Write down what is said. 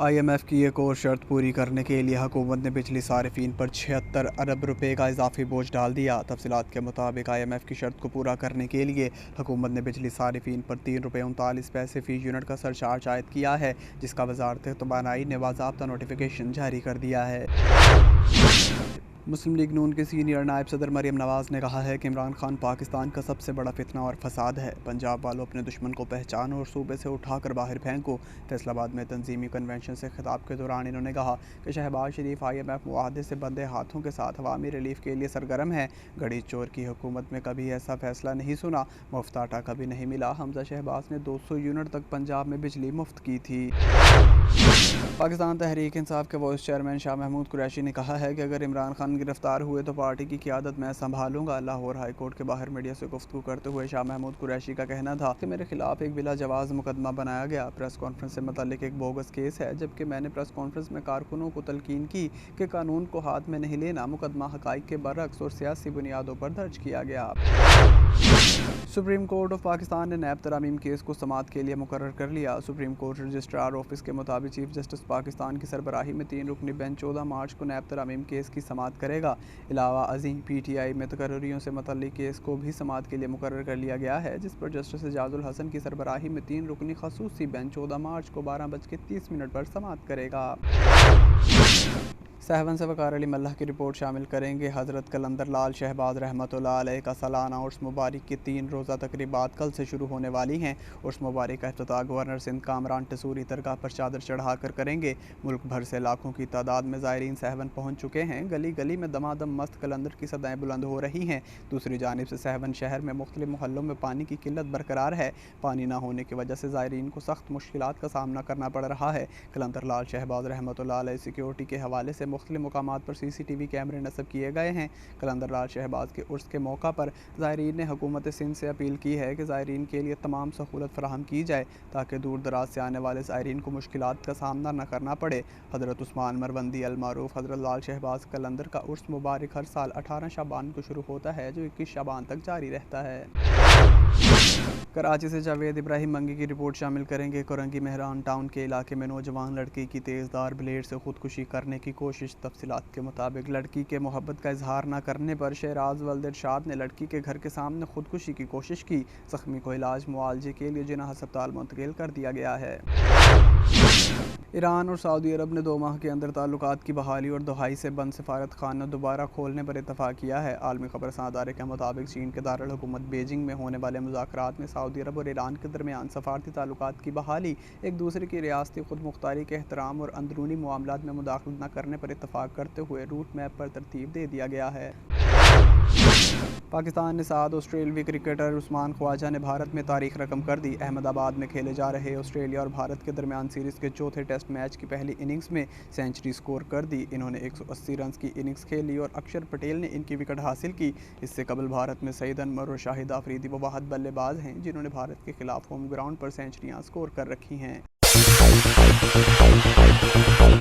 IMF की एक और शर्त पूरी करने के लिए हुकूमत ने बिजली सारिफीन पर 76 अरब रुपए का इजाफी बोझ डाल दिया। तफसीलात के मुताबिक IMF की शर्त को पूरा करने के लिए हुकूमत ने बिजली सारिफीन पर 3 रुपये 39 पैसे फी यूनिट का सरचार्ज आयद किया है, जिसका वजारत तवानाई ने बाज़ाब्ता नोटिफिकेशन जारी कर दिया है। मुस्लिम लीग नून के सीनियर नायब सदर मरीम नवाज ने कहा है कि इमरान खान पाकिस्तान का सबसे बड़ा फितना और फसाद है। पंजाब वालों, अपने दुश्मन को पहचानो और सूबे से उठाकर बाहर फेंको। फैसलाबाद में तंजीमी कन्वेंशन से खिताब के दौरान इन्होंने कहा कि शहबाज शरीफ IMF मुआहदे से बंधे हाथों के साथ अवामी रिलीफ के लिए सरगर्म है। गड़ी चोर की हुकूमत में कभी ऐसा फैसला नहीं सुना, मुफ्त आटा कभी नहीं मिला। हमजा शहबाज ने 200 यूनिट तक पंजाब में बिजली मुफ्त की थी। पाकिस्तान तहरीक इंसाफ के वाइस चेयरमैन शाह महमूद कुरैशी ने कहा है कि अगर इमरान खान गिरफ्तार हुए तो पार्टी की क़यादत मैं संभालूंगा। लाहौर हाई कोर्ट के बाहर मीडिया से गुफ्तगू करते हुए शाह महमूद कुरैशी का कहना था कि मेरे खिलाफ एक बिला जवाज़ मुकदमा बनाया गया। प्रेस कॉन्फ्रेंस से मुतल्लिक एक बोगस केस है, जबकि मैंने प्रेस कॉन्फ्रेंस में कारकुनों को तलकीन की कि कानून को हाथ में नहीं लेना। मुकदमा हक़ाइक़ के बरअक्स और सियासी बुनियादों पर दर्ज किया गया। सुप्रीम कोर्ट ऑफ पाकिस्तान ने नैब तरामीम केस को समाअत के लिए मुकर्रर कर लिया। सुप्रीम कोर्ट रजिस्ट्रार ऑफिस के मुताबिक चीफ जस्टिस पाकिस्तान की सरबराही में 3 रुकनी बेंच 14 मार्च को नैब तरामीम केस की समाअत करेगा। अलावा अज़ीं PTI में तकर्रियों से मुतल्लिक केस को भी समाअत के लिए मुकर्रर कर लिया गया है, जिस पर जस्टिस एजाजुल हसन की सरबराही में 3 रुकनी खसूसी बेंच 14 मार्च को 12:30 पर समाअत करेगा। सहवन से वकार अली मल्लाह की रिपोर्ट शामिल करेंगे। हज़रत कलंदर लाल शहबाज रहमतुल्लाह अलैह का सालाना उर्स मुबारक की 3 रोज़ा तकरीबात कल से शुरू होने वाली हैं। उर्स मुबारक का इफ्तिताह गवर्नर सिंध कामरान टसूरी दरगाह पर चादर चढ़ाकर करेंगे। मुल्क भर से लाखों की तादाद में ज़ायरीन सहवन पहुँच चुके हैं। गली गली में दमादम मस्त कलंदर की सदाएँ बुलंद हो रही हैं। दूसरी जानिब से सहवन शहर में मुख्तलिफ मोहल्लों में पानी की किल्लत बरकरार है। पानी न होने की वजह से ज़ायरीन को सख्त मुश्किलात का सामना करना पड़ रहा है। कलंदर लाल शहबाज रहमतुल्लाह अलैह सिक्योरिटी के हवाले से मुख्तलिफ मुकामात पर CCTV कैमरे नस्ब किए गए हैं। कलंदर लाल शहबाज के उर्स के मौका पर ज़ायरीन ने हुकूमत सिंध से अपील की है कि ज़ायरीन के लिए तमाम सहूलत फराहम की जाए, ताकि दूर दराज से आने वाले ज़ायरीन को मुश्किलात का सामना न करना पड़े। हज़रत उस्मान मरवंदी अल मारूफ हज़रत लाल शहबाज कलंदर का उर्स मुबारक हर साल 18 शाबान को शुरू होता है, जो 21 शाबान तक जारी रहता है। कराची से जावेद इब्राहिम मंगी की रिपोर्ट शामिल करेंगे। कोरंगी मेहरान टाउन के इलाके में नौजवान लड़की की तेज़धार ब्लेड से खुदकुशी करने की कोशिश। तफसीलात के मुताबिक लड़की के मोहब्बत का इजहार न करने पर शहराज वल्द इरशाद ने लड़की के घर के सामने खुदकुशी की कोशिश की। ज़ख्मी को इलाज मुआलजे के लिए जिन्ना अस्पताल मुंतकिल कर दिया गया है। ईरान और सऊदी अरब ने 2 माह के अंदर ताल्लुकात की बहाली और दुहाई से बंद सफारत खाना दोबारा खोलने पर इत्तफाक किया है। आलमी खबरसां अदारे के मुताबिक चीन के दारुल हुकूमत बीजिंग में होने वाले मुज़ाकरात में सऊदी अरब और ईरान के दरमियान सफारती ताल्लुकात की बहाली, एक दूसरे की रियासती खुद मुख्तारी के एहतराम और अंदरूनी मामलात में मुदाखलत न करने पर इत्तफाक करते हुए रूट मैप पर तरतीब दे दिया गया है। पाकिस्तान ने 7 ऑस्ट्रेलवी क्रिकेटर उस्मान ख्वाजा ने भारत में तारीख रकम कर दी। अहमदाबाद में खेले जा रहे ऑस्ट्रेलिया और भारत के दरमियान सीरीज़ के चौथे टेस्ट मैच की पहली इनिंग्स में सेंचुरी स्कोर कर दी। इन्होंने 180 रन की इनिंग्स खेली और अक्षर पटेल ने इनकी विकेट हासिल की। इससे कबल भारत में सईद अनवर और शाहिद आफरीदी वो वाहद बल्लेबाज हैं जिन्होंने भारत के खिलाफ होम ग्राउंड पर सेंचुरियाँ स्कोर कर रखी हैं।